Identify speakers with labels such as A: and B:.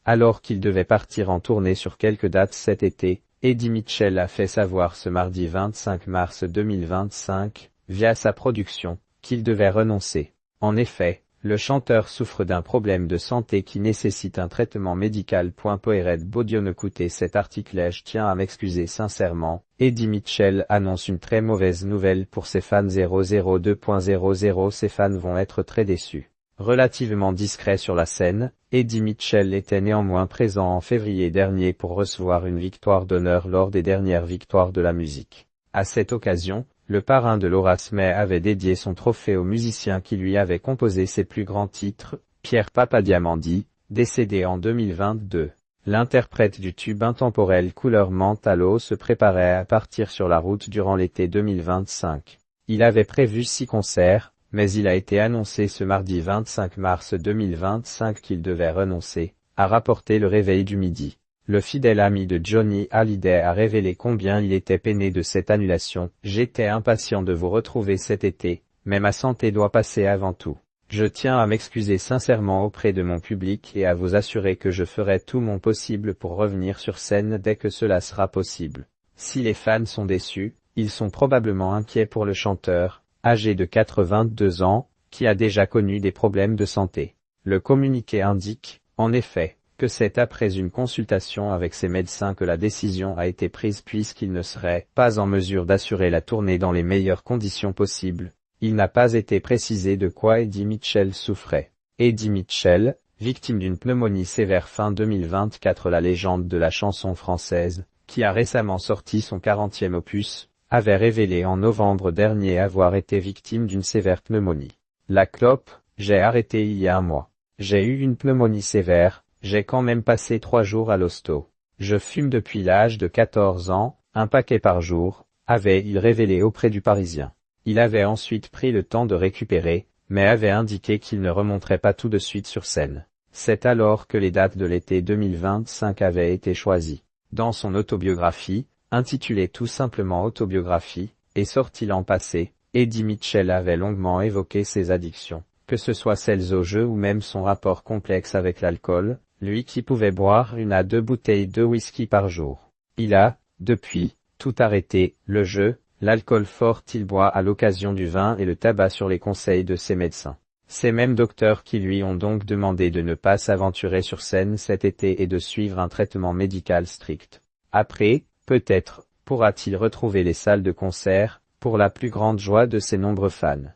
A: Alors qu'il devait partir en tournée sur quelques dates cet été, Eddie Mitchell a fait savoir ce mardi 25 mars 2025, via sa production, qu'il devait renoncer. En effet, le chanteur souffre d'un problème de santé qui nécessite un traitement médical. Poiret Bodion. Écoutez cet article. Je tiens à m'excuser sincèrement. Eddie Mitchell annonce une très mauvaise nouvelle pour ses fans. 002.00. Ses fans vont être très déçus. Relativement discret sur la scène, Eddie Mitchell était néanmoins présent en février dernier pour recevoir une victoire d'honneur lors des dernières victoires de la musique. À cette occasion, le parrain de Horace May avait dédié son trophée au musicien qui lui avait composé ses plus grands titres, Pierre Papadiamandi, décédé en 2022. L'interprète du tube intemporel Couleur Menthe à l'eau se préparait à partir sur la route durant l'été 2025. Il avait prévu 6 concerts, mais il a été annoncé ce mardi 25 mars 2025 qu'il devait renoncer, a rapporté le Réveil du Midi. Le fidèle ami de Johnny Hallyday a révélé combien il était peiné de cette annulation. J'étais impatient de vous retrouver cet été, mais ma santé doit passer avant tout. Je tiens à m'excuser sincèrement auprès de mon public et à vous assurer que je ferai tout mon possible pour revenir sur scène dès que cela sera possible. Si les fans sont déçus, ils sont probablement inquiets pour le chanteur, âgé de 82 ans, qui a déjà connu des problèmes de santé. Le communiqué indique, en effet, que c'est après une consultation avec ses médecins que la décision a été prise puisqu'il ne serait pas en mesure d'assurer la tournée dans les meilleures conditions possibles. Il n'a pas été précisé de quoi Eddie Mitchell souffrait. Eddie Mitchell, victime d'une pneumonie sévère fin 2024. La légende de la chanson française, qui a récemment sorti son 40e opus, avait révélé en novembre dernier avoir été victime d'une sévère pneumonie. La clope, j'ai arrêté il y a un mois. J'ai eu une pneumonie sévère, j'ai quand même passé 3 jours à l'hosto. Je fume depuis l'âge de 14 ans, un paquet par jour, avait-il révélé auprès du Parisien. Il avait ensuite pris le temps de récupérer, mais avait indiqué qu'il ne remonterait pas tout de suite sur scène. C'est alors que les dates de l'été 2025 avaient été choisies. Dans son autobiographie, intitulée tout simplement Autobiographie, et sortie l'an passé, Eddie Mitchell avait longuement évoqué ses addictions, que ce soit celles au jeu ou même son rapport complexe avec l'alcool, lui qui pouvait boire 1 à 2 bouteilles de whisky par jour. Il a, depuis, tout arrêté, le jeu, l'alcool fort. Il boit à l'occasion du vin et le tabac sur les conseils de ses médecins. Ces mêmes docteurs qui lui ont donc demandé de ne pas s'aventurer sur scène cet été et de suivre un traitement médical strict. Après, peut-être, pourra-t-il retrouver les salles de concert, pour la plus grande joie de ses nombreux fans.